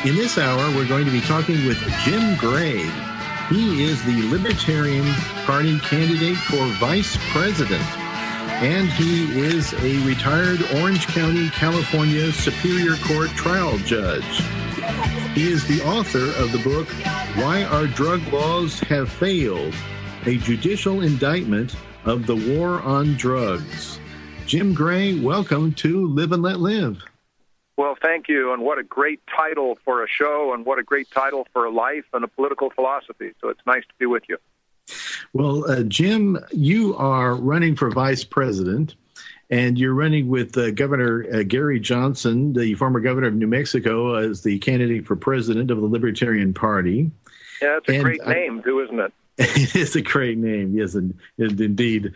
In this hour, we're going to be talking with Jim Gray. He is the Libertarian Party candidate for vice president, and he is a retired Orange County, California Superior Court trial judge. He is the author of the book, Why Our Drug Laws Have Failed, a judicial indictment of the war on drugs. Jim Gray, welcome to Live and Let Live. Well, thank you, and what a great title for a show, and what a great title for a life and a political philosophy. So it's nice to be with you. Well, Jim, you are running for vice president, and you're running with Governor Gary Johnson, the former governor of New Mexico, as the candidate for president of the Libertarian Party. Yeah, it's a great name, too, isn't it? It is a great name, yes, indeed.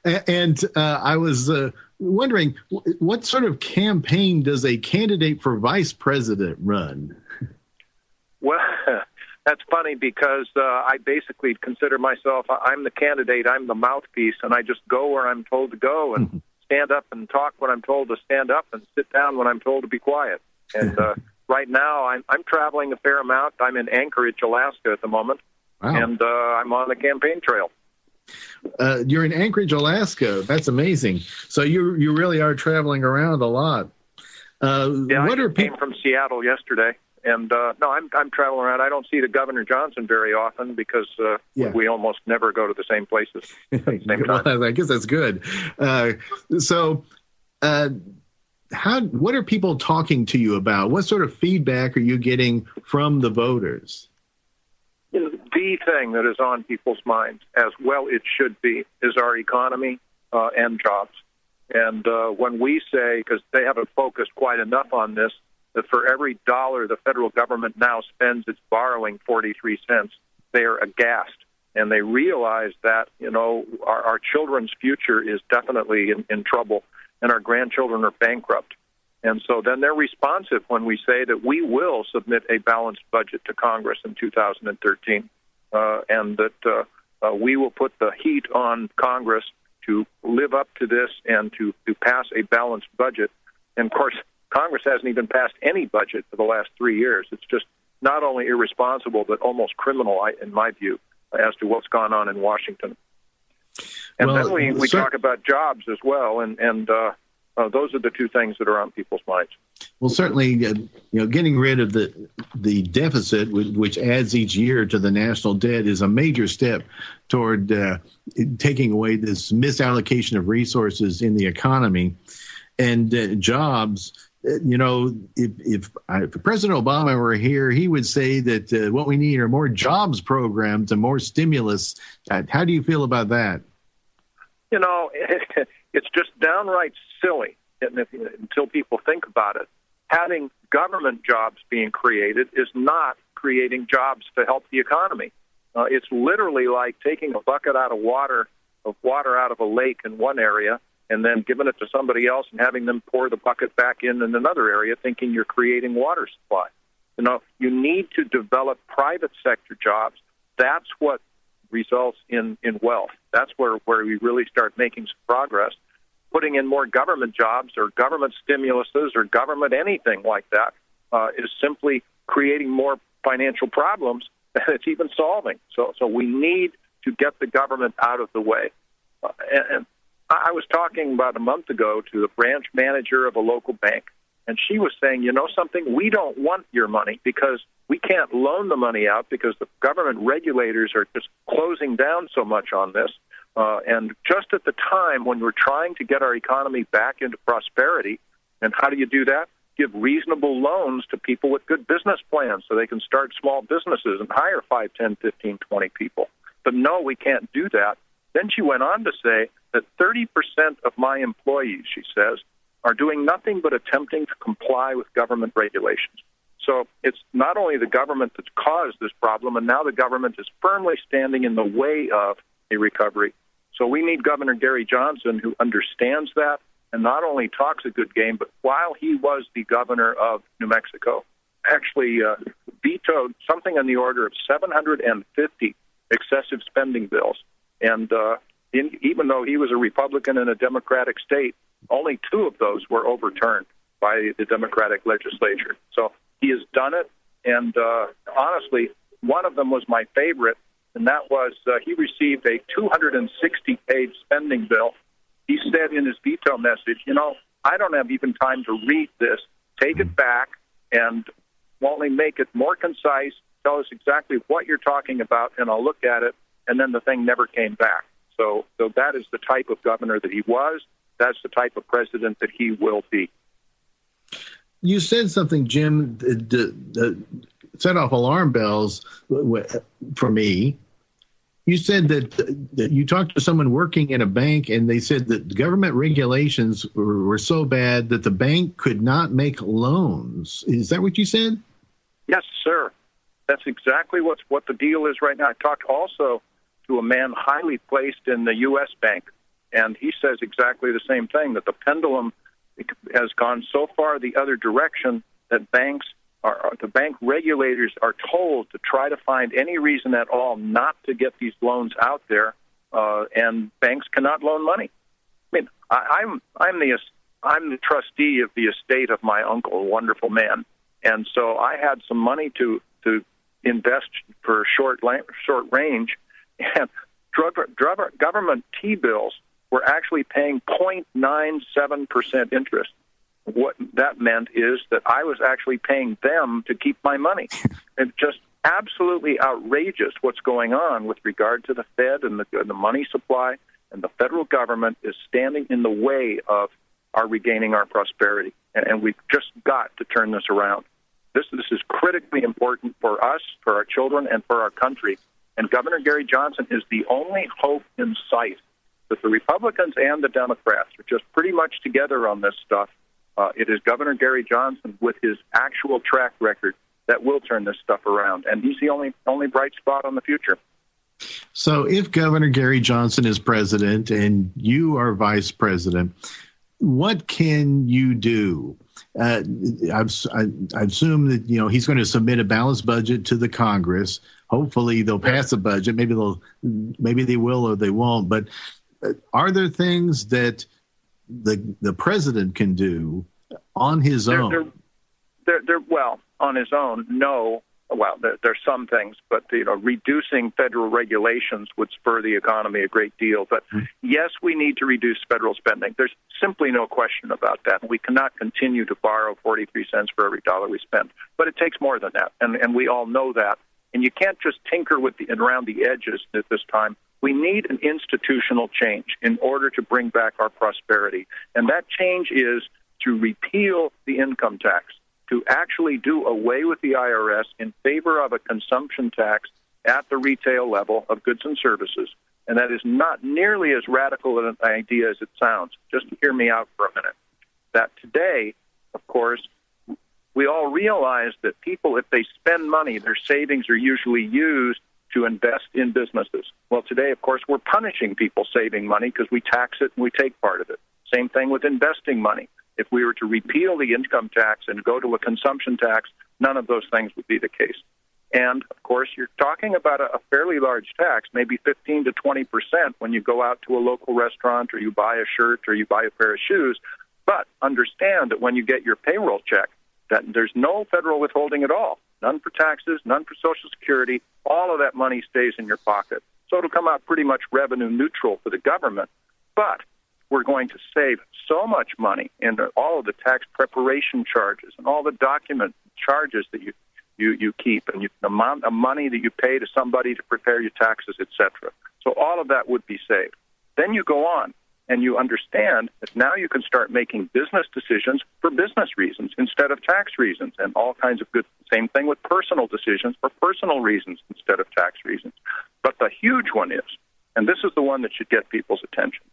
And I was wondering, what sort of campaign does a candidate for vice president run? Well, that's funny because I basically consider myself, I'm the candidate, I'm the mouthpiece, and I just go where I'm told to go and stand up and talk when I'm told to stand up and sit down when I'm told to be quiet. And right now I'm traveling a fair amount. I'm in Anchorage, Alaska at the moment. Wow. And I'm on the campaign trail. You're in Anchorage, Alaska. That's amazing. So you really are traveling around a lot. I came from Seattle yesterday, and no, I'm traveling around. I don't see the Governor Johnson very often because we almost never go to the same places at the same time. Well, I guess that's good. What are people talking to you about? What sort of feedback are you getting from the voters? The thing that is on people's minds, as well it should be, is our economy and jobs. And when we say, because they haven't focused quite enough on this, that for every dollar the federal government now spends, it's borrowing 43 cents, they are aghast. And they realize that, our children's future is definitely in trouble, and our grandchildren are bankrupt. And so then they're responsive when we say that we will submit a balanced budget to Congress in 2013, and that we will put the heat on Congress to live up to this and to pass a balanced budget. And, of course, Congress hasn't even passed any budget for the last 3 years. It's just not only irresponsible but almost criminal, in my view, as to what's gone on in Washington. And then we talk about jobs as well, and those are the two things that are on people's minds. Well, certainly, getting rid of the deficit, which adds each year to the national debt, is a major step toward taking away this misallocation of resources in the economy and jobs. If President Obama were here, he would say that what we need are more jobs programs and more stimulus. How do you feel about that? It's just downright silly until people think about it. Having government jobs being created is not creating jobs to help the economy. It's literally like taking a bucket of water out of a lake in one area and then giving it to somebody else and having them pour the bucket back in another area thinking you're creating water supply. You need to develop private sector jobs. That's what results in wealth. That's where we really start making some progress. Putting in more government jobs or government stimuluses or government anything like that is simply creating more financial problems than it's even solving. So we need to get the government out of the way. And I was talking about a month ago to the branch manager of a local bank, and she was saying, something, we don't want your money because we can't loan the money out because the government regulators are just closing down so much on this. And just at the time when we're trying to get our economy back into prosperity, and how do you do that? Give reasonable loans to people with good business plans so they can start small businesses and hire 5, 10, 15, 20 people. But no, we can't do that. Then she went on to say that 30% of my employees, she says, are doing nothing but attempting to comply with government regulations. So it's not only the government that's caused this problem, and now the government is firmly standing in the way of a recovery. So we need Governor Gary Johnson, who understands that and not only talks a good game, but while he was the governor of New Mexico, actually vetoed something on the order of 750 excessive spending bills. And even though he was a Republican in a Democratic state, only 2 of those were overturned by the Democratic legislature. So he has done it, And honestly, one of them was my favorite, and that was he received a 260-page spending bill. He said in his veto message, I don't have even time to read this. Take it back and only make it more concise, tell us exactly what you're talking about, and I'll look at it. And then the thing never came back. So that is the type of governor that he was. That's the type of president that he will be. You said something, Jim, that set off alarm bells for me. You said that you talked to someone working in a bank, and they said that government regulations were so bad that the bank could not make loans. Is that what you said? Yes, sir. That's exactly what the deal is right now. I talked also to a man highly placed in the U.S. Bank, and he says exactly the same thing, that the pendulum has gone so far the other direction that the bank regulators are told to try to find any reason at all not to get these loans out there, and banks cannot loan money. I mean, I'm the trustee of the estate of my uncle, a wonderful man, and so I had some money to invest for short range, and government T-bills were actually paying 0.97% interest. What that meant is that I was actually paying them to keep my money. It's just absolutely outrageous what's going on with regard to the Fed and the money supply, and the federal government is standing in the way of our regaining our prosperity, and we've just got to turn this around. This is critically important for us, for our children, and for our country. And Governor Gary Johnson is the only hope in sight. That the Republicans and the Democrats are just pretty much together on this stuff. It is Governor Gary Johnson with his actual track record that will turn this stuff around. And he's the only bright spot on the future. So if Governor Gary Johnson is president and you are vice president, what can you do? I assume that he's going to submit a balanced budget to the Congress. Hopefully they'll pass a budget. Maybe they will or they won't. But are there things that the president can do on his own? Well, on his own, no. Well, there's some things, but reducing federal regulations would spur the economy a great deal. But yes, we need to reduce federal spending. There's simply no question about that. We cannot continue to borrow 43 cents for every dollar we spend. But it takes more than that, and we all know that. And you can't just tinker with around the edges at this time. We need an institutional change in order to bring back our prosperity. And that change is to repeal the income tax, to actually do away with the IRS in favor of a consumption tax at the retail level of goods and services. And that is not nearly as radical an idea as it sounds. Just hear me out for a minute. That today, of course, we all realize that people, if they spend money, their savings are usually used to invest in businesses. Well, today, of course, we're punishing people saving money because we tax it and we take part of it. Same thing with investing money. If we were to repeal the income tax and go to a consumption tax, none of those things would be the case. And, of course, you're talking about a fairly large tax, maybe 15 to 20% when you go out to a local restaurant or you buy a shirt or you buy a pair of shoes. But understand that when you get your payroll check, that there's no federal withholding at all. None for taxes, none for Social Security. All of that money stays in your pocket. So it'll come out pretty much revenue neutral for the government. But we're going to save so much money in all of the tax preparation charges and all the document charges that you keep and the amount of money that you pay to somebody to prepare your taxes, etc. So all of that would be saved. Then you go on and you understand that now you can start making business decisions for business reasons instead of tax reasons, and all kinds of good. Same thing with personal decisions for personal reasons instead of tax reasons. But the huge one is, and this is the one that should get people's attention.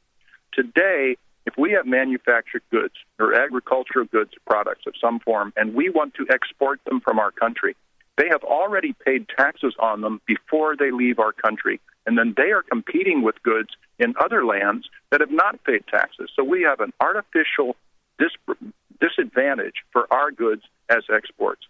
Today, if we have manufactured goods or agricultural goods products of some form, and we want to export them from our country, they have already paid taxes on them before they leave our country. And then they are competing with goods in other lands that have not paid taxes. So we have an artificial disadvantage for our goods as exports.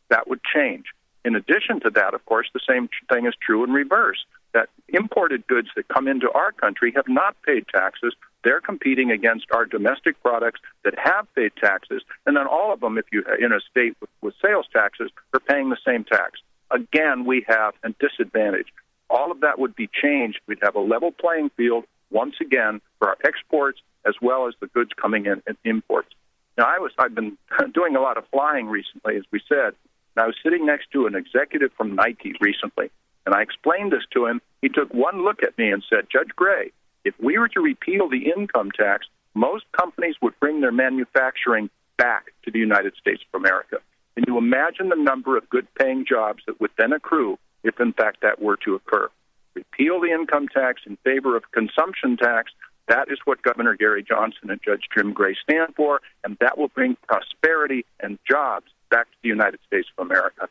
That would change. In addition to that, of course, the same thing is true in reverse, that imported goods that come into our country have not paid taxes, They're competing against our domestic products that have paid taxes, and then all of them, if you're in a state with sales taxes, are paying the same tax. Again, we have a disadvantage. All of that would be changed. We'd have a level playing field once again for our exports as well as the goods coming in and imports. Now, I've been doing a lot of flying recently, as we said, and I was sitting next to an executive from Nike recently, and I explained this to him. He took one look at me and said, Judge Gray, if we were to repeal the income tax, most companies would bring their manufacturing back to the United States of America. Can you imagine the number of good-paying jobs that would then accrue if, in fact, that were to occur? Repeal the income tax in favor of consumption tax. That is what Governor Gary Johnson and Judge Jim Gray stand for, and that will bring prosperity and jobs back to the United States of America.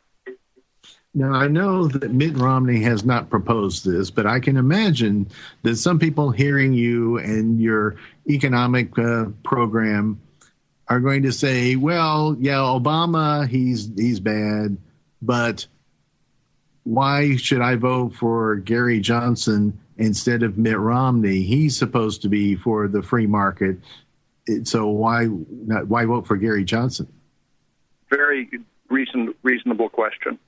Now, I know that Mitt Romney has not proposed this, but I can imagine that some people hearing you and your economic program are going to say, well, yeah, Obama, he's bad, but why should I vote for Gary Johnson instead of Mitt Romney? He's supposed to be for the free market. So why vote for Gary Johnson? Very reasonable question.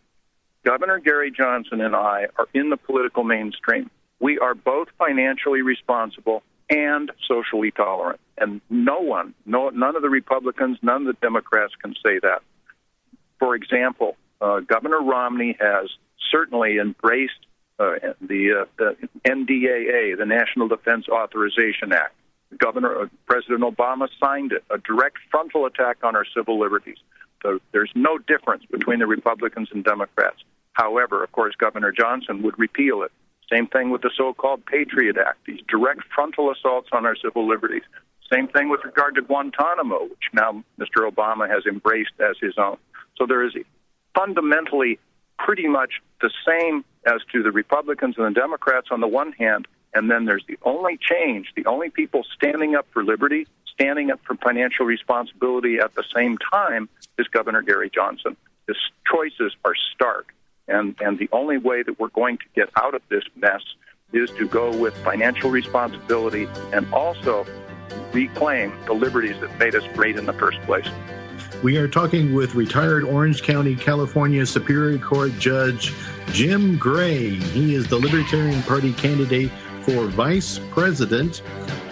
Governor Gary Johnson and I are in the political mainstream. We are both financially responsible and socially tolerant. And none of the Republicans, none of the Democrats can say that. For example, Governor Romney has certainly embraced the NDAA, the National Defense Authorization Act. President Obama signed it, a direct frontal attack on our civil liberties. So there's no difference between the Republicans and Democrats. However, of course, Governor Johnson would repeal it. Same thing with the so-called Patriot Act, these direct frontal assaults on our civil liberties. Same thing with regard to Guantanamo, which now Mr. Obama has embraced as his own. So there is fundamentally pretty much the same as to the Republicans and the Democrats on the one hand, and then there's the only change, the only people standing up for liberty, standing up for financial responsibility at the same time is Governor Gary Johnson. His choices are stark, and the only way that we're going to get out of this mess is to go with financial responsibility and also reclaim the liberties that made us great in the first place. We are talking with retired Orange County, California Superior Court Judge Jim Gray. He is the Libertarian Party candidate for Vice President.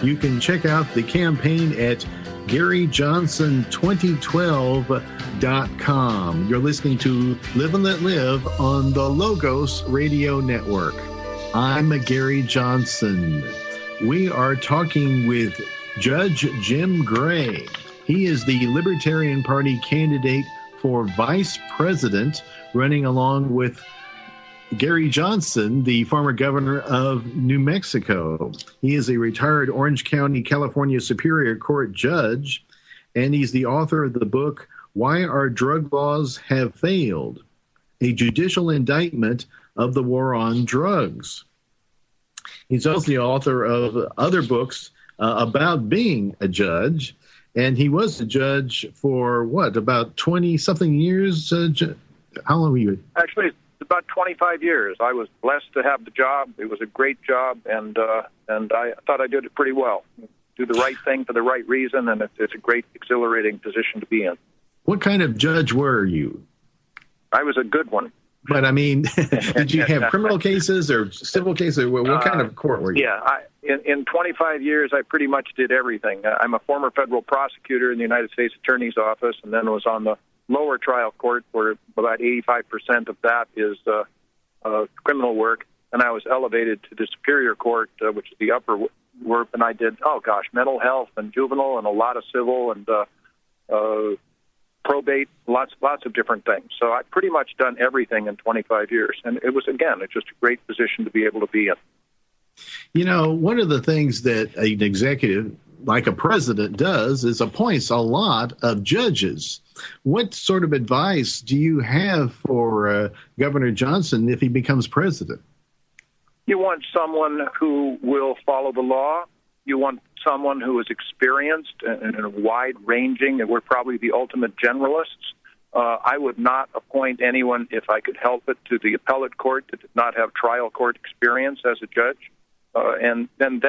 You can check out the campaign at GaryJohnson2012.com. You're listening to Live and Let Live on the Logos Radio Network. I'm Gary Johnson. We are talking with Judge Jim Gray. He is the Libertarian Party candidate for Vice President, running along with Gary Johnson, the former governor of New Mexico. He is a retired Orange County, California Superior Court judge, and he's the author of the book, Why Our Drug Laws Have Failed, a judicial indictment of the war on drugs. He's also the author of other books about being a judge, and he was a judge for, about 20-something years? How long were you? Actually, about 25 years. I was blessed to have the job. It was a great job, and I thought I did it pretty well. Do the right thing for the right reason, and it's a great, exhilarating position to be in. What kind of judge were you? I was a good one. But, I mean, did you have criminal cases or civil cases? What kind of court were you? Yeah, in 25 years, I pretty much did everything. I'm a former federal prosecutor in the United States Attorney's Office, and then was on the lower trial court, where about 85% of that is criminal work. And I was elevated to the Superior Court, which is the upper work, and I did, mental health and juvenile and a lot of civil and probate, lots of different things. So I've pretty much done everything in 25 years. And it was, again, it's just a great position to be able to be in. You know, one of the things that an executive, like a president, does is appoints a lot of judges. What sort of advice do you have for Governor Johnson if he becomes president? You want someone who will follow the law. You want someone who is experienced and wide-ranging, and we're probably the ultimate generalists. I would not appoint anyone, if I could help it, to the appellate court that did not have trial court experience as a judge. And then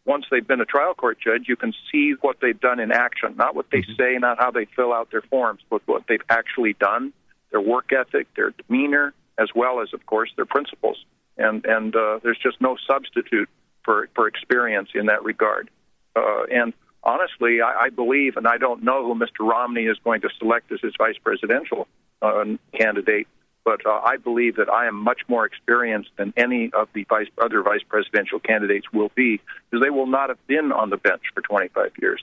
once they've been a trial court judge, you can see what they've done in action, not what they say, not how they fill out their forms, but what they've actually done, their work ethic, their demeanor, as well as, of course, their principles. And there's just no substitute for experience in that regard. And honestly, I believe, and I don't know who Mr. Romney is going to select as his vice presidential candidate, but I believe that I am much more experienced than any of the other vice presidential candidates will be, because they will not have been on the bench for 25 years.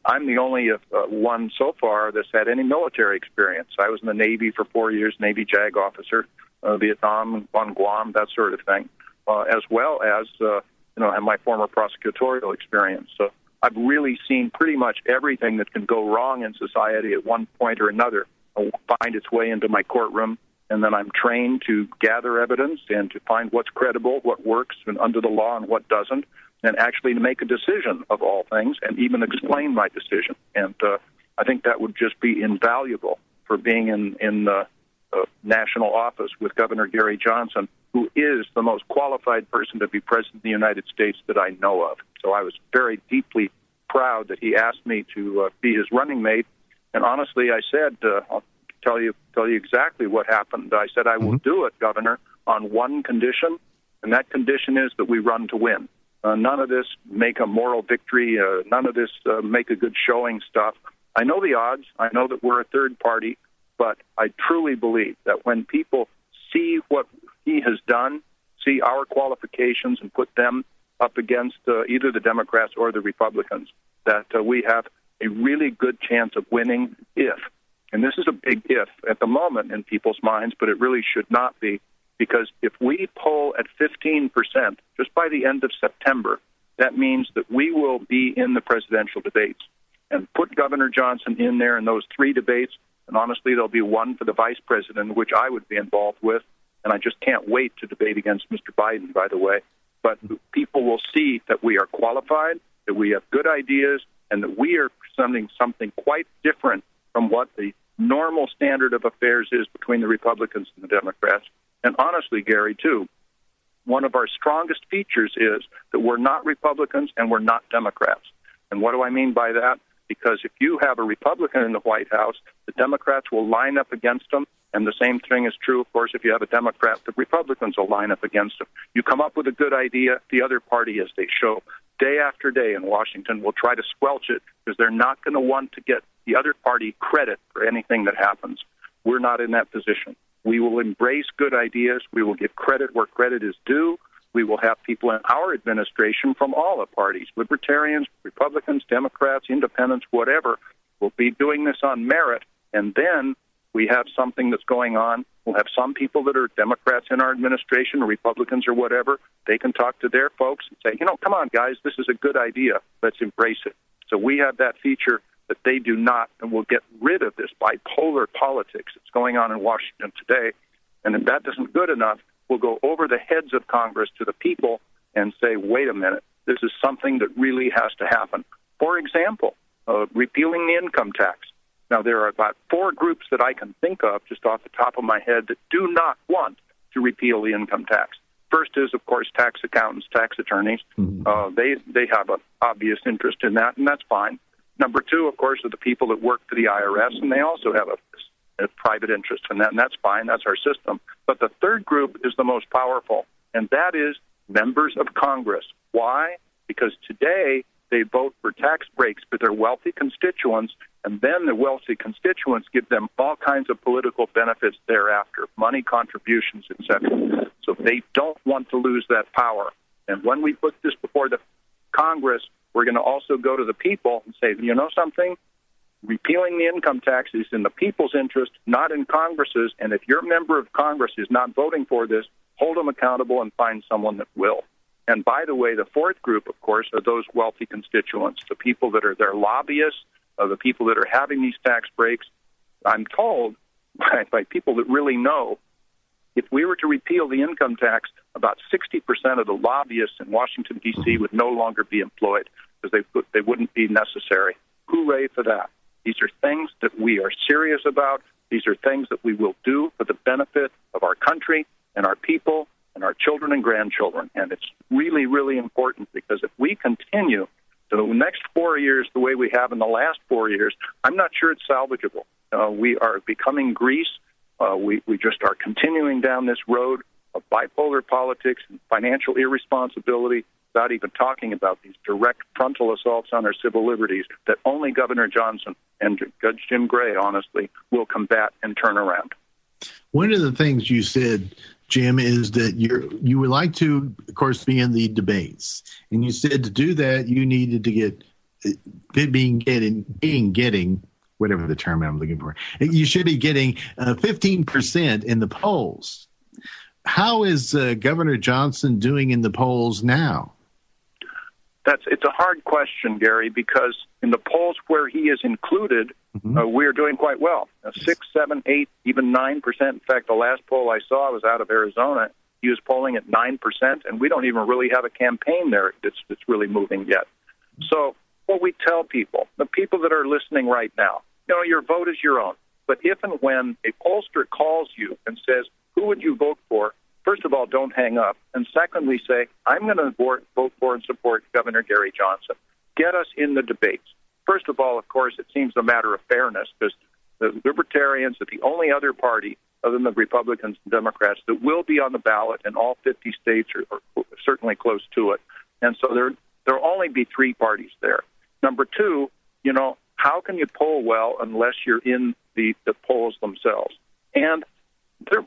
I'm the only one so far that's had any military experience. I was in the Navy for 4 years, Navy JAG officer, Vietnam, on Guam, that sort of thing, as well as my former prosecutorial experience. So I've really seen pretty much everything that can go wrong in society at one point or another find its way into my courtroom, and then I'm trained to gather evidence and to find what's credible, what works and under the law and what doesn't, and actually to make a decision of all things and even explain my decision. And I think that would just be invaluable for being in national office with Governor Gary Johnson, who is the most qualified person to be president of the United States that I know of. So I was very deeply proud that he asked me to be his running mate. And honestly, I said, I'll tell you exactly what happened. I said, I will do it, Governor, on one condition, and that condition is that we run to win. None of this make a moral victory, none of this make a good showing stuff. I know the odds. I know that we're a third party, but I truly believe that when people see what he has done, see our qualifications and put them up against either the Democrats or the Republicans, that we have a really good chance of winning if, and this is a big if at the moment in people's minds, but it really should not be, because if we poll at 15% just by the end of September, that means that we will be in the presidential debates. And put Governor Johnson in there in those three debates, and honestly, there'll be one for the vice president, which I would be involved with, and I just can't wait to debate against Mr. Biden, by the way. But people will see that we are qualified, that we have good ideas, and that we are presenting something quite different from what the normal standard of affairs is between the Republicans and the Democrats. And honestly, Gary, too, one of our strongest features is that we're not Republicans and we're not Democrats. And what do I mean by that? Because if you have a Republican in the White House, the Democrats will line up against them. And the same thing is true, of course, if you have a Democrat, the Republicans will line up against them. You come up with a good idea, the other party, as they show day after day in Washington, will try to squelch it because they're not going to want to get the other party credit for anything that happens. We're not in that position. We will embrace good ideas. We will give credit where credit is due. We will have people in our administration from all the parties, Libertarians, Republicans, Democrats, Independents, whatever. We'll be doing this on merit, and then we have something that's going on. We'll have some people that are Democrats in our administration or Republicans or whatever. They can talk to their folks and say, come on, guys, this is a good idea. Let's embrace it. So we have that feature that they do not, and we'll get rid of this bipolar politics that's going on in Washington today. And if that isn't good enough, we'll go over the heads of Congress to the people and say, wait a minute, this is something that really has to happen. For example, repealing the income tax. Now, there are about 4 groups that I can think of just off the top of my head that do not want to repeal the income tax. First is, of course, tax accountants, tax attorneys. They have an obvious interest in that, and that's fine. Number 2, of course, are the people that work for the IRS, and they also have a private interest in that, and that's fine. That's our system. But the third group is the most powerful, and that is members of Congress. Why? Because today they vote for tax breaks for their wealthy constituents, and then the wealthy constituents give them all kinds of political benefits thereafter, money contributions, etc. So they don't want to lose that power. And when we put this before the Congress, we're going to also go to the people and say, you know something? Repealing the income tax is in the people's interest, not in Congress's. And if your member of Congress is not voting for this, hold them accountable and find someone that will. And by the way, the fourth group, of course, are those wealthy constituents, the people that are their lobbyists, the people that are having these tax breaks. I'm told by people that really know, if we were to repeal the income tax, about 60% of the lobbyists in Washington, D.C. would no longer be employed because they wouldn't be necessary. Hooray for that. These are things that we are serious about. These are things that we will do for the benefit of our country and our people and our children and grandchildren. And it's really, really important, because if we continue to the next 4 years the way we have in the last 4 years, I'm not sure it's salvageable. We are becoming Greece. We just are continuing down this road of bipolar politics and financial irresponsibility, without even talking about these direct frontal assaults on our civil liberties that only Governor Johnson and Judge Jim Gray, honestly, will combat and turn around. One of the things you said, Jim, is that you would like to, of course, be in the debates. And you said to do that, you needed to get getting whatever the term I'm looking for. You should be getting 15% in the polls. How is Governor Johnson doing in the polls now? It's a hard question, Gary, because in the polls where he is included, we are doing quite well. 6, 7, 8, even 9%. In fact, the last poll I saw was out of Arizona. He was polling at 9%, and we don't even really have a campaign there that's really moving yet. So what we tell people, the people that are listening right now, your vote is your own. But if and when a pollster calls you and says, who would you vote for? First of all, don't hang up. And secondly, say, I'm going to vote for and support Governor Gary Johnson. Get us in the debates. First of all, of course, it seems a matter of fairness, because the Libertarians are the only other party other than the Republicans and Democrats that will be on the ballot in all 50 states, or certainly close to it. And so there'll only be 3 parties there. Number 2, how can you poll well unless you're in the polls themselves? And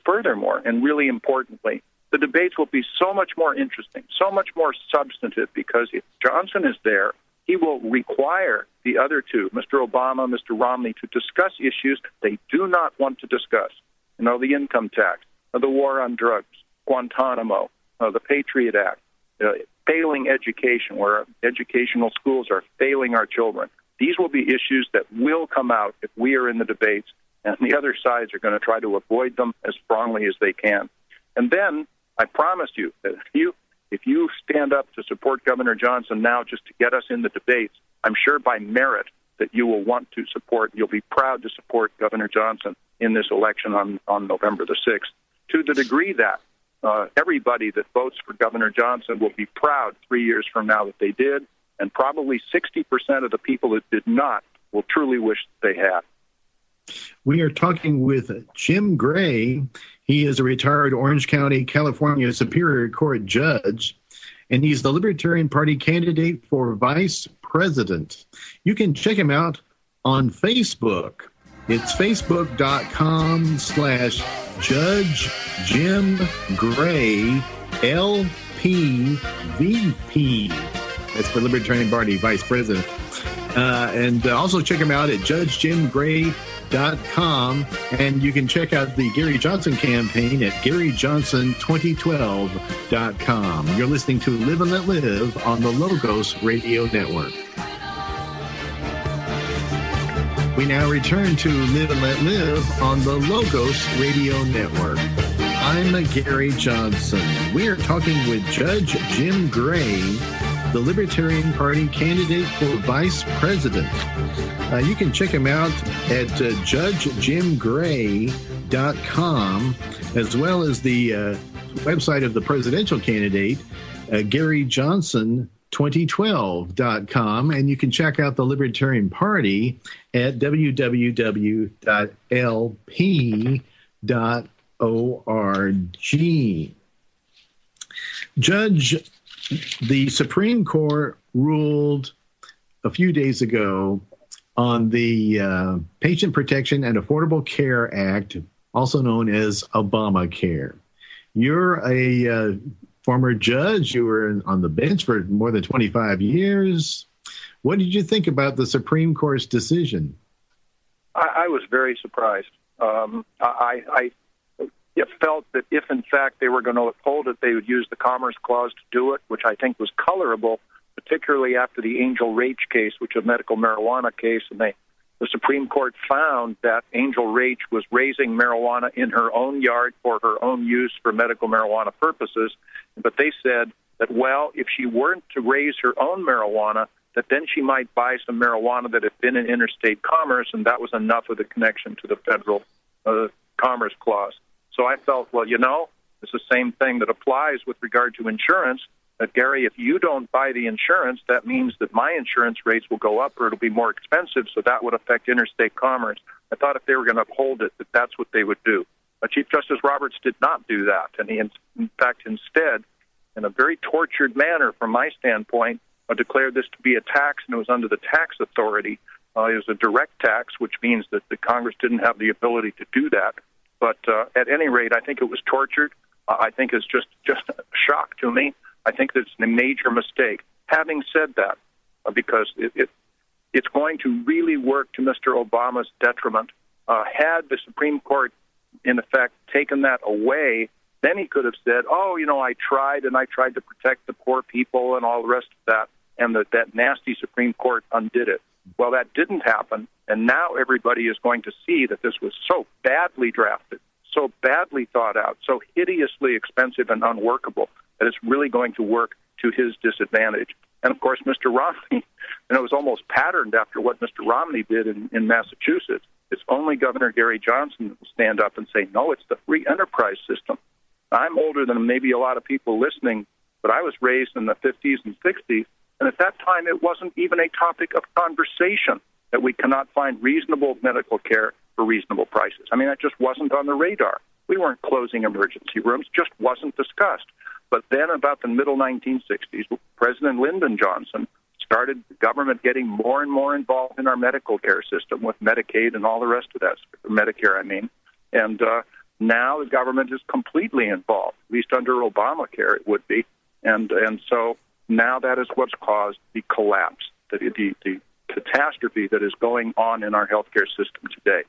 furthermore, and really importantly, the debates will be so much more interesting, so much more substantive, because if Johnson is there, he will require the other 2, Mr. Obama, Mr. Romney, to discuss issues they do not want to discuss. The income tax, the war on drugs, Guantanamo, the Patriot Act, failing education, where educational schools are failing our children. These will be issues that will come out if we are in the debates, and the other sides are going to try to avoid them as strongly as they can. And then I promise you that if you stand up to support Governor Johnson now just to get us in the debates, I'm sure by merit that you will want to support, you'll be proud to support Governor Johnson in this election on November the 6th, to the degree that everybody that votes for Governor Johnson will be proud 3 years from now that they did, and probably 60% of the people that did not will truly wish that they had. We are talking with Jim Gray. He is a retired Orange County, California Superior Court judge, and he's the Libertarian Party candidate for vice president. You can check him out on Facebook. It's facebook.com/Judge Jim Gray, LPVP. That's for Libertarian Party Vice President. And also check him out at judgejimgray.com. And you can check out the Gary Johnson campaign at GaryJohnson2012.com. You're listening to Live and Let Live on the Logos Radio Network. We now return to Live and Let Live on the Logos Radio Network. I'm Gary Johnson. We are talking with Judge Jim Gray, the Libertarian Party candidate for vice president. You can check him out at judgejimgray.com, as well as the website of the presidential candidate, GaryJohnson2012.com, and you can check out the Libertarian Party at www.lp.org. Judge, the Supreme Court ruled a few days ago on the Patient Protection and Affordable Care Act, also known as Obamacare. You're a former judge. You were on the bench for more than 25 years. What did you think about the Supreme Court's decision? I was very surprised. I felt that if, in fact, they were going to uphold it, they would use the Commerce Clause to do it, which I think was colorable, particularly after the Angel Rach case, which is a medical marijuana case, and the Supreme Court found that Angel Rach was raising marijuana in her own yard for her own use for medical marijuana purposes. But they said that, well, if she weren't to raise her own marijuana, that then she might buy some marijuana that had been in interstate commerce, and that was enough of the connection to the federal Commerce Clause. So I felt, well, It's the same thing that applies with regard to insurance. That, Gary, if you don't buy the insurance, that means that my insurance rates will go up or it'll be more expensive, so that would affect interstate commerce. I thought if they were going to uphold it, that that's what they would do. Chief Justice Roberts did not do that, and he, in fact, instead, in a very tortured manner from my standpoint, declared this to be a tax, and it was under the tax authority. It was a direct tax, which means that the Congress didn't have the ability to do that. But at any rate, I think it was tortured. I think it's just a shock to me. I think that's a major mistake. Having said that, because it's going to really work to Mr. Obama's detriment, had the Supreme Court, in effect, taken that away, then he could have said, I tried to protect the poor people and all the rest of that, and that nasty Supreme Court undid it. Well, that didn't happen, and now everybody is going to see that this was so badly drafted, so badly thought out, so hideously expensive and unworkable that it's really going to work to his disadvantage. And, of course, Mr. Romney, it was almost patterned after what Mr. Romney did in Massachusetts. It's only Governor Gary Johnson that will stand up and say, no, it's the free enterprise system. I'm older than maybe a lot of people listening, but I was raised in the 50s and 60s, and at that time it wasn't even a topic of conversation that we cannot find reasonable medical care for reasonable prices. I mean, that just wasn't on the radar. We weren't closing emergency rooms, just wasn't discussed. But then about the middle 1960s, President Lyndon Johnson started the government getting more and more involved in our medical care system with Medicaid and all the rest of that, Medicare, I mean. And now the government is completely involved, at least under Obamacare it would be. And so now that is what's caused the collapse, the catastrophe that is going on in our healthcare system today.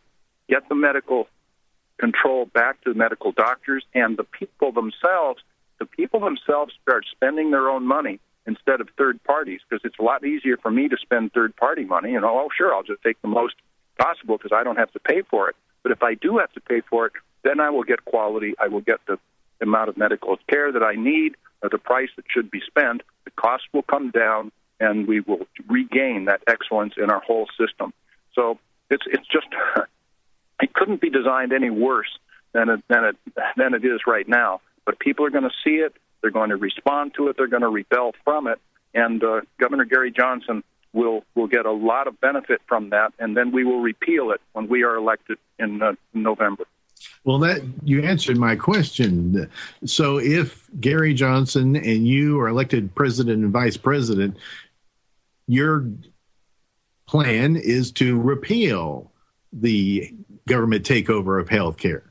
Get the medical control back to the medical doctors and the people themselves. The people themselves start spending their own money instead of third parties, because it's a lot easier for me to spend third-party money. Sure, I'll just take the most possible because I don't have to pay for it. But if I do have to pay for it, then I will get quality. I will get the amount of medical care that I need, or the price that should be spent. The cost will come down, and we will regain that excellence in our whole system. So it's just it couldn't be designed any worse than it is right now. But people are going to see it. They're going to respond to it. They're going to rebel from it. And Governor Gary Johnson will get a lot of benefit from that, and then we will repeal it when we are elected in November. Well, that you answered my question. So if Gary Johnson and you are elected president and vice president, your plan is to repeal the government takeover of health care.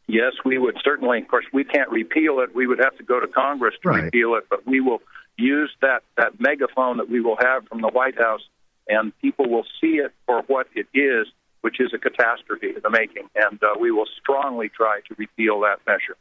Yes, we would certainly. Of course, we can't repeal it. We would have to go to Congress to repeal it, but we will use that megaphone that we will have from the White House, and people will see it for what it is, which is a catastrophe in the making, and we will strongly try to repeal that measure.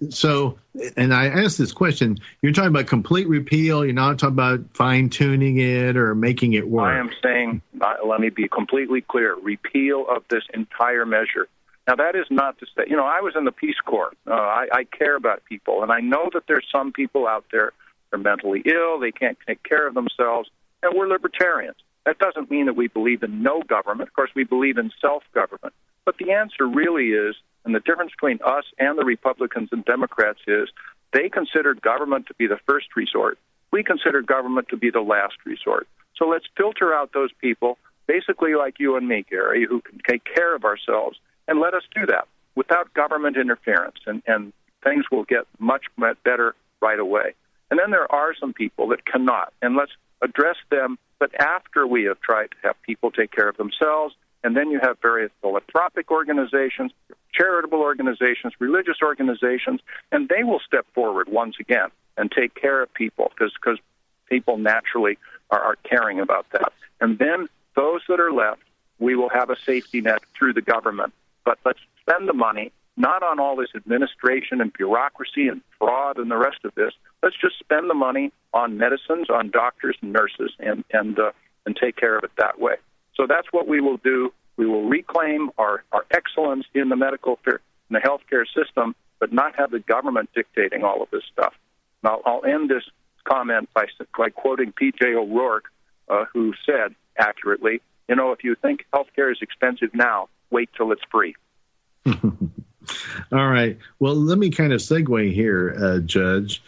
So, and I asked this question, you're talking about complete repeal, you're not talking about fine-tuning it or making it work. I am saying, let me be completely clear, repeal of this entire measure. Now, that is not to say, I was in the Peace Corps. I care about people, and I know that there's some people out there that are mentally ill, they can't take care of themselves, and we're libertarians. That doesn't mean that we believe in no government. Of course, we believe in self-government. But the answer really is, and the difference between us and the Republicans and Democrats is, they consider government to be the first resort. We consider government to be the last resort. So let's filter out those people, basically like you and me, Gary, who can take care of ourselves, and let us do that without government interference, and things will get much better right away. And then there are some people that cannot, and let's address them, but after we have tried to have people take care of themselves, and then you have various philanthropic organizations, charitable organizations, religious organizations, and they will step forward once again and take care of people because people naturally are caring about that. And then those that are left, we will have a safety net through the government. But let's spend the money not on all this administration and bureaucracy and fraud and the rest of this. Let's just spend the money on medicines, on doctors and nurses, and take care of it that way. So that's what we will do. We will reclaim our excellence in the medical in the healthcare system, but not have the government dictating all of this stuff. And I'll end this comment by quoting P.J. O'Rourke, who said accurately, if you think healthcare is expensive now, wait till it's free. All right. Well, let me kind of segue here, Judge.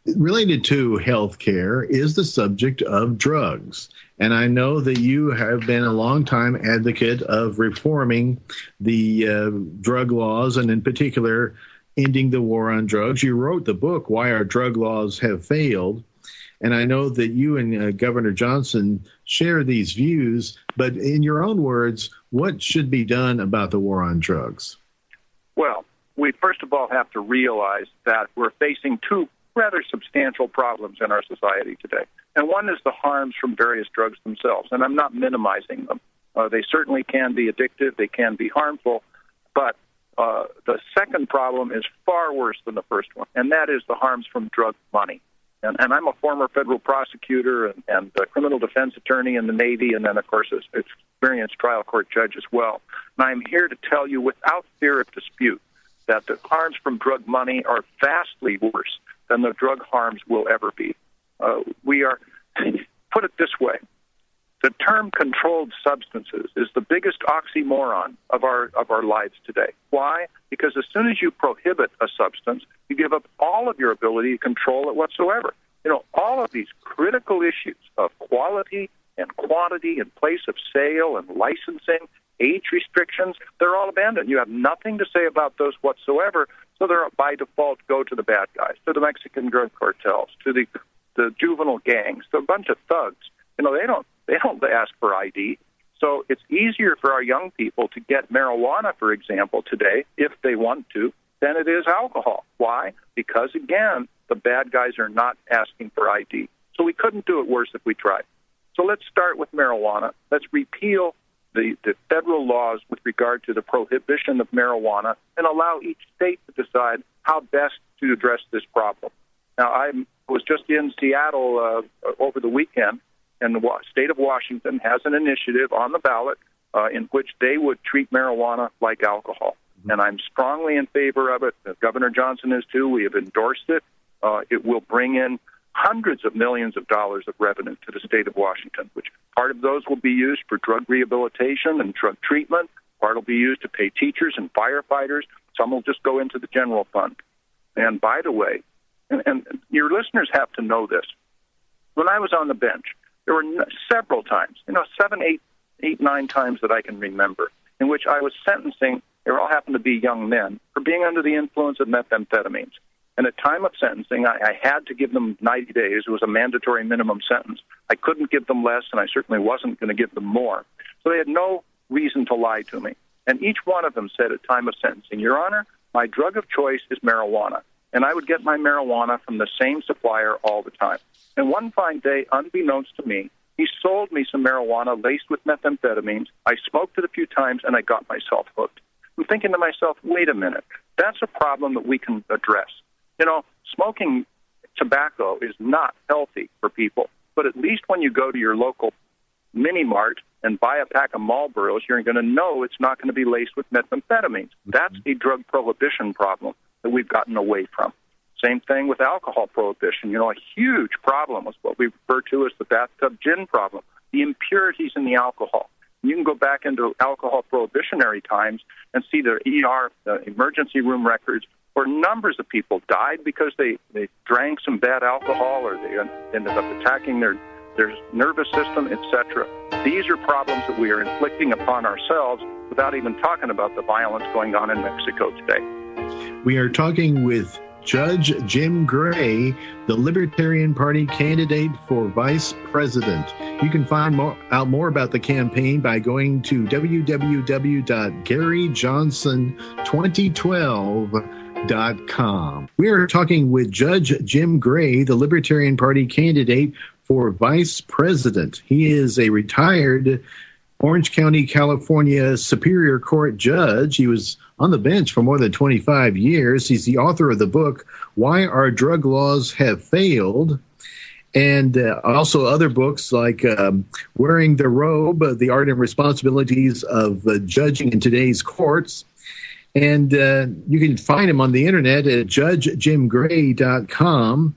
Related to health care is the subject of drugs. And I know that you have been a longtime advocate of reforming the drug laws, and in particular, ending the war on drugs. You wrote the book, Why Our Drug Laws Have Failed. And I know that you and Governor Johnson share these views, but in your own words, what should be done about the war on drugs? Well, we first of all have to realize that we're facing two rather substantial problems in our society today. And one is the harms from various drugs themselves, and I'm not minimizing them. They certainly can be addictive, they can be harmful, but the second problem is far worse than the first one, and that is the harms from drug money. And I'm a former federal prosecutor and a criminal defense attorney in the Navy, and then, of course, an experienced trial court judge as well. And I'm here to tell you without fear of dispute that the harms from drug money are vastly worse than the drug harms will ever be. We are, put it this way, the term controlled substances is the biggest oxymoron of our lives today. Why? Because as soon as you prohibit a substance, you give up all of your ability to control it whatsoever. You know, all of these critical issues of quality and quantity and place of sale and licensing, age restrictions, they're all abandoned. You have nothing to say about those whatsoever, so they're by default go to the bad guys, to the Mexican drug cartels, to the juvenile gangs, to a bunch of thugs. You know, they don't ask for ID. So it's easier for our young people to get marijuana, for example, today, if they want to, than it is alcohol. Why? Because, again, the bad guys are not asking for ID. So we couldn't do it worse if we tried. So let's start with marijuana. Let's repeal the federal laws with regard to the prohibition of marijuana and allow each state to decide how best to address this problem. Now, I was just in Seattle over the weekend, and the state of Washington has an initiative on the ballot in which they would treat marijuana like alcohol. And I'm strongly in favor of it. Governor Johnson is too. We have endorsed it. It will bring in hundreds of millions of dollars of revenue to the state of Washington, which part of those will be used for drug rehabilitation and drug treatment. Part will be used to pay teachers and firefighters. Some will just go into the general fund. And by the way, and your listeners have to know this, when I was on the bench, there were several times, 7, 8, 9 times that I can remember, in which I was sentencing, they all happened to be young men, for being under the influence of methamphetamines. And at time of sentencing, I had to give them 90 days. It was a mandatory minimum sentence. I couldn't give them less, and I certainly wasn't going to give them more. So they had no reason to lie to me. And each one of them said at time of sentencing, Your Honor, my drug of choice is marijuana. And I would get my marijuana from the same supplier all the time. And one fine day, unbeknownst to me, he sold me some marijuana laced with methamphetamines. I smoked it a few times, and I got myself hooked. I'm thinking to myself, wait a minute, that's a problem that we can address. Smoking tobacco is not healthy for people, but at least when you go to your local mini-mart and buy a pack of Marlboros, you're going to know it's not going to be laced with methamphetamines. That's a drug prohibition problem that we've gotten away from. Same thing with alcohol prohibition. A huge problem was what we refer to as the bathtub gin problem, the impurities in the alcohol. You can go back into alcohol prohibitionary times and see the ER, the emergency room records, where numbers of people died because they drank some bad alcohol or they ended up attacking their nervous system, etc. These are problems that we are inflicting upon ourselves without even talking about the violence going on in Mexico today. We are talking with Judge Jim Gray, the Libertarian Party candidate for vice president. You can find out more about the campaign by going to www.GaryJohnson2012.com. We are talking with Judge Jim Gray, the Libertarian Party candidate for vice president. He is a retired Orange County, California Superior Court judge. He was on the bench for more than 25 years. He's the author of the book, Why Our Drug Laws Have Failed, and also other books like Wearing the Robe, The Art and Responsibilities of Judging in Today's Courts. And you can find him on the internet at judgejimgray.com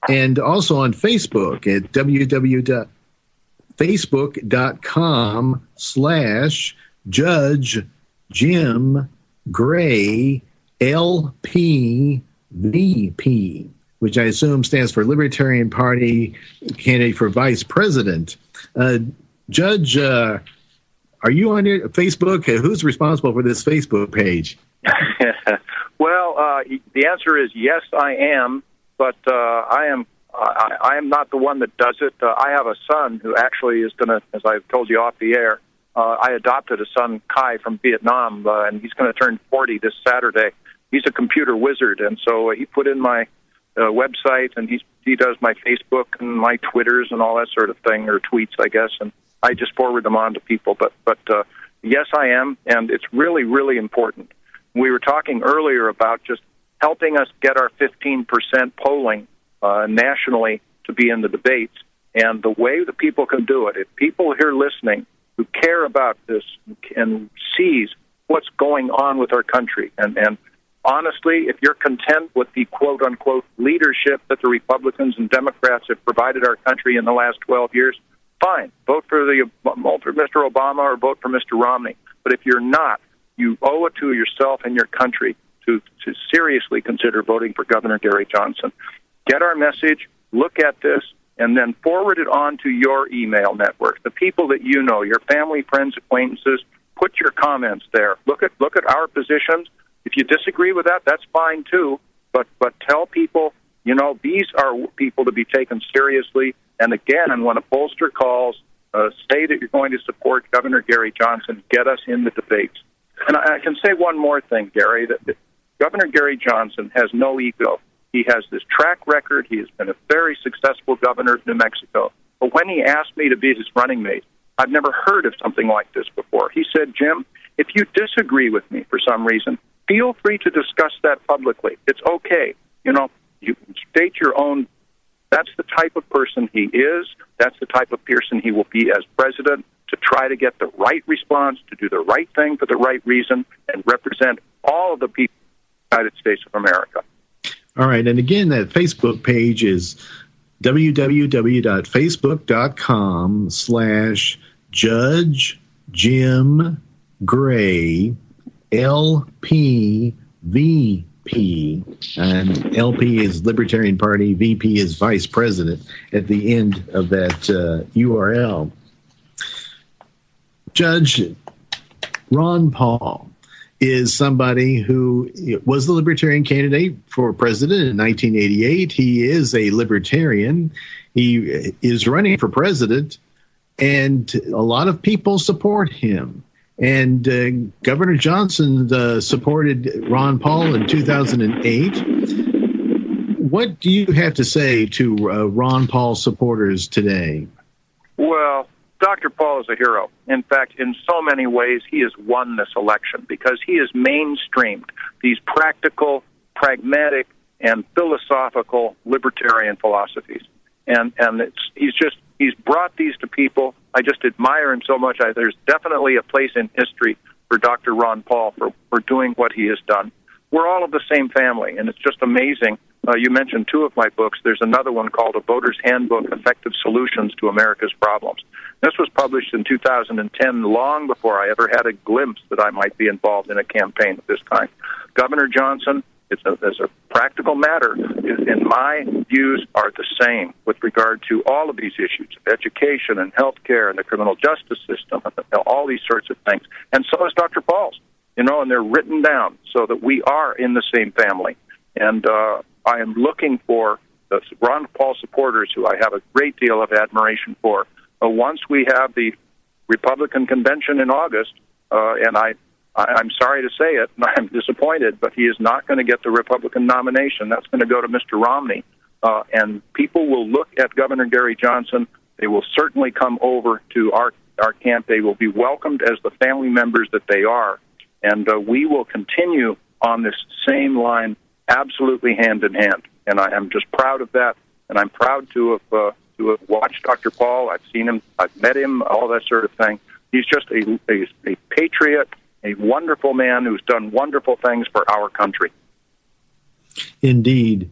and also on Facebook at www.facebook.com/Judge Jim Gray, LP, VP, which I assume stands for Libertarian Party candidate for vice president. Judge, are you on your Facebook? Who's responsible for this Facebook page? Well, the answer is yes, I am, but I am not the one that does it. I have a son who actually is going to, as I've told you off the air, I adopted a son, Kai, from Vietnam, and he's going to turn 40 this Saturday. He's a computer wizard, and so he put in my website, and he does my Facebook and my Twitters and all that sort of thing, or tweets, I guess, and I just forward them on to people. But yes, I am, and it's really, really important. We were talking earlier about just helping us get our 15% polling nationally to be in the debates, and the way that people can do it, if people here listening who care about this and sees what's going on with our country, and honestly, if you're content with the quote-unquote leadership that the Republicans and Democrats have provided our country in the last 12 years, fine. Vote for Mr. Obama or vote for Mr. Romney. But if you're not, you owe it to yourself and your country to seriously consider voting for Governor Gary Johnson. Get our message, look at this, and then forward it on to your email network, the people that you know, your family, friends, acquaintances. Put your comments there. Look at our positions. If you disagree with that, that's fine too. But tell people, these are people to be taken seriously. And again, and when a pollster calls, say that you're going to support Governor Gary Johnson. Get us in the debates. And I can say one more thing, Gary, that Governor Gary Johnson has no ego. He has this track record. He has been a very successful governor of New Mexico. But when he asked me to be his running mate, I've never heard of something like this before. He said, Jim, if you disagree with me for some reason, feel free to discuss that publicly. It's okay. You state your own. That's the type of person he is. That's the type of person he will be as president, to try to get the right response, to do the right thing for the right reason, and represent all of the people of the United States of America. All right. And again, that Facebook page is www.facebook.com/Judge Jim Gray, LP, VP, and LP is Libertarian Party, VP is Vice President at the end of that URL. Judge Ron Paul is somebody who was the Libertarian candidate for president in 1988. He is a Libertarian. He is running for president, and a lot of people support him. And Governor Johnson supported Ron Paul in 2008. What do you have to say to Ron Paul supporters today? Well, Dr. Paul is a hero. In fact, in so many ways, he has won this election because he has mainstreamed these practical, pragmatic, and philosophical libertarian philosophies. And he's brought these to people. I just admire him so much. There's definitely a place in history for Dr. Ron Paul for doing what he has done. We're all of the same family, and it's just amazing. You mentioned two of my books. There's another one called A Voter's Handbook, Effective Solutions to America's Problems. This was published in 2010, long before I ever had a glimpse that I might be involved in a campaign of this kind. Governor Johnson, as a practical matter, in my views, are the same with regard to all of these issues of education and health care and the criminal justice system and all these sorts of things. And so is Dr. Paul's, and they're written down so that we are in the same family. And I am looking for the Ron Paul supporters, who I have a great deal of admiration for. Once we have the Republican convention in August, and I'm sorry to say it, and I'm disappointed, but he is not going to get the Republican nomination. That's going to go to Mr. Romney. And people will look at Governor Gary Johnson. They will certainly come over to our camp. They will be welcomed as the family members that they are. And we will continue on this same line, absolutely hand in hand. And I am just proud of that. And I'm proud to have watched Dr. Paul. I've seen him. I've met him, all that sort of thing. He's just a patriot, a wonderful man who's done wonderful things for our country. Indeed.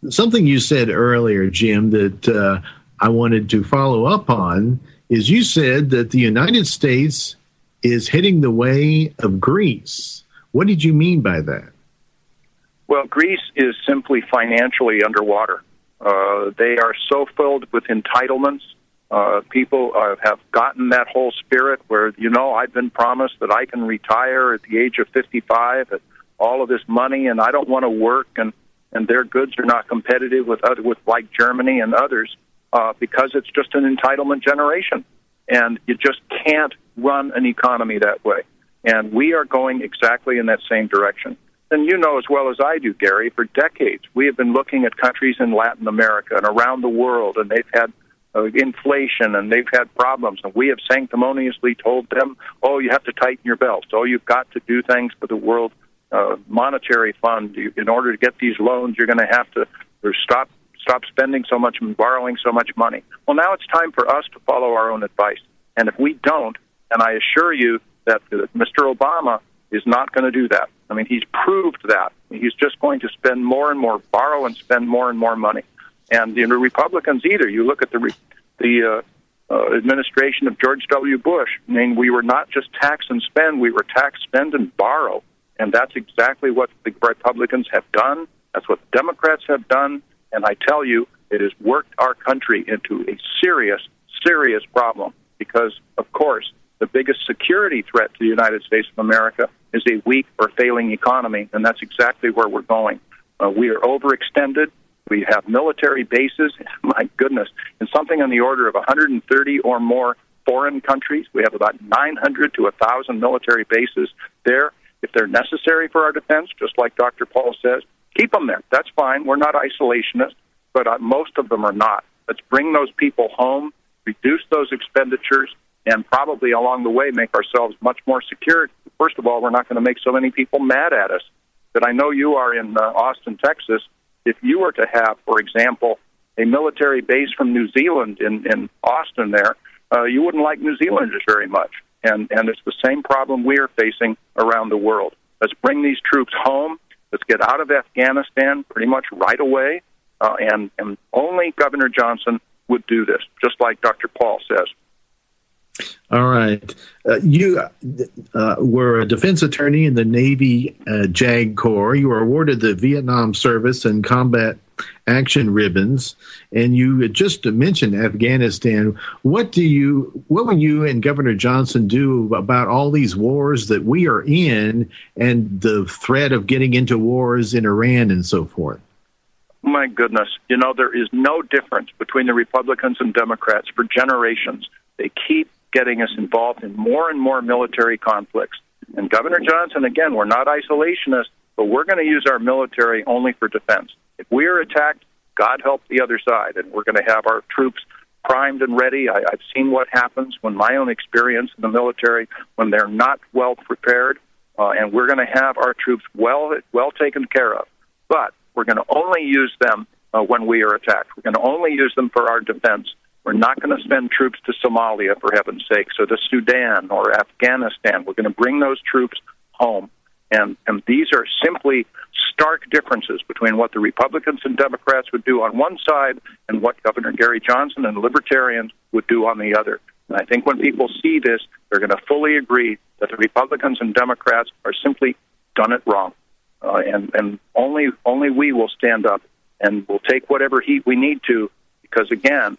Something you said earlier, Jim, that I wanted to follow up on is you said that the United States is heading the way of Greece. What did you mean by that? Well, Greece is simply financially underwater. They are so filled with entitlements. People have gotten that whole spirit where, I've been promised that I can retire at the age of 55 at all of this money, and I don't want to work, and their goods are not competitive with like Germany and others because it's just an entitlement generation. And you just can't run an economy that way. And we are going exactly in that same direction. And you know as well as I do, Gary, for decades we have been looking at countries in Latin America and around the world, and they've had inflation and they've had problems. And we have sanctimoniously told them, you have to tighten your belts. You've got to do things for the World Monetary Fund. In order to get these loans, you're going to have to stop spending so much and borrowing so much money. Well, now it's time for us to follow our own advice. And if we don't, and I assure you that Mr. Obama is not going to do that. I mean, he's proved that. He's just going to spend more and more, borrow and spend more and more money. And the Republicans either. You look at the administration of George W. Bush. I mean, we were not just tax and spend, we were tax, spend, and borrow. And that's exactly what the Republicans have done. That's what the Democrats have done. And I tell you, it has worked our country into a serious, serious problem because, of course, the biggest security threat to the United States of America is a weak or failing economy, and that's exactly where we're going. We are overextended. We have military bases, my goodness, in something on the order of 130 or more foreign countries. We have about 900 to 1,000 military bases there. If they're necessary for our defense, just like Dr. Paul says, keep them there. That's fine. We're not isolationists, but most of them are not. Let's bring those people home, reduce those expenditures, and probably along the way make ourselves much more secure. First of all, we're not going to make so many people mad at us. But I know you are in Austin, Texas. If you were to have, for example, a military base from New Zealand in Austin there, you wouldn't like New Zealanders very much. And it's the same problem we are facing around the world. Let's bring these troops home. Let's get out of Afghanistan pretty much right away. And only Governor Johnson would do this, just like Dr. Paul says. All right. You were a defense attorney in the Navy JAG Corps. You were awarded the Vietnam Service and Combat Action Ribbons, and you just mentioned Afghanistan. What will you and Governor Johnson do about all these wars that we are in and the threat of getting into wars in Iran and so forth? My goodness. There is no difference between the Republicans and Democrats for generations. They keep getting us involved in more and more military conflicts. And Governor Johnson, again, we're not isolationists, but we're going to use our military only for defense. If we are attacked, God help the other side, and we're going to have our troops primed and ready. I've seen what happens when my own experience in the military, when they're not well prepared, and we're going to have our troops well taken care of. But we're going to only use them when we are attacked. We're going to only use them for our defense. We're not going to send troops to Somalia, for heaven's sakes, or to Sudan or Afghanistan. We're going to bring those troops home. And these are simply stark differences between what the Republicans and Democrats would do on one side and what Governor Gary Johnson and Libertarians would do on the other. And I think when people see this, they're going to fully agree that the Republicans and Democrats are simply done it wrong. And only we will stand up and we'll take whatever heat we need to. Because, again,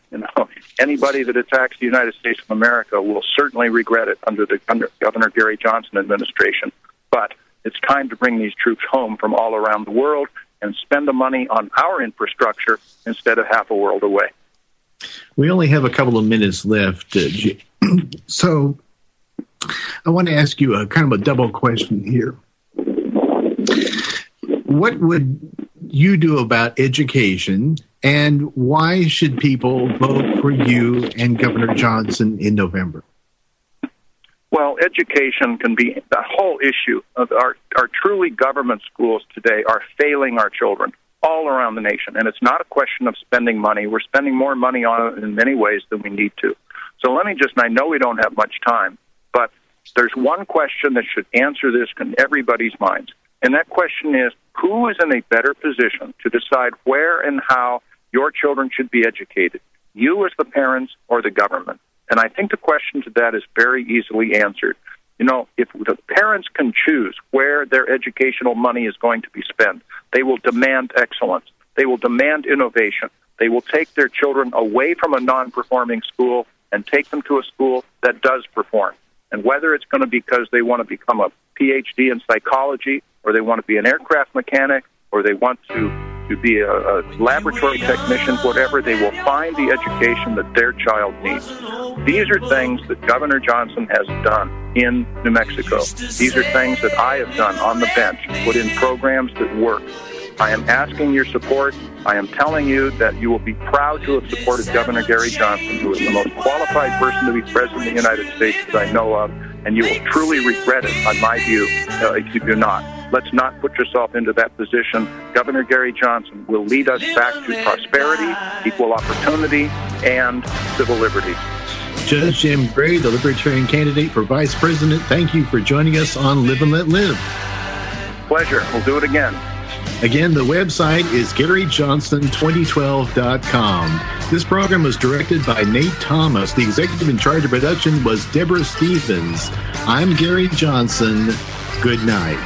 anybody that attacks the United States of America will certainly regret it under the Governor Gary Johnson administration. But it's time to bring these troops home from all around the world and spend the money on our infrastructure instead of half a world away. We only have a couple of minutes left. So I want to ask you a kind of a double question here. What would you do about education, and why should people vote for you and Governor Johnson in November? Well, education can be the whole issue of our truly government schools today are failing our children all around the nation. And it's not a question of spending money. We're spending more money on it in many ways than we need to. So I know we don't have much time, but there's one question that should answer this in everybody's minds. And that question is, who is in a better position to decide where and how your children should be educated? You as the parents or the government? And I think the question to that is very easily answered. You know, if the parents can choose where their educational money is going to be spent, they will demand excellence. They will demand innovation. They will take their children away from a non-performing school and take them to a school that does perform. And whether it's going to be because they want to become a PhD in psychology, or they want to be an aircraft mechanic, or they want to be a laboratory technician, whatever, they will find the education that their child needs. These are things that Governor Johnson has done in New Mexico. These are things that I have done on the bench, put in programs that work. I am asking your support. I am telling you that you will be proud to have supported Governor Gary Johnson, who is the most qualified person to be president of the United States that I know of, and you will truly regret it, on my view, if you do not. Let's not put yourself into that position. Governor Gary Johnson will lead us back to prosperity, equal opportunity, and civil liberties. Judge Jim Gray, the Libertarian candidate for Vice President, thank you for joining us on Live and Let Live. Pleasure. We'll do it again. Again, the website is GaryJohnson2012.com. This program was directed by Nate Thomas. The executive in charge of production was Deborah Stevens. I'm Gary Johnson. Good night.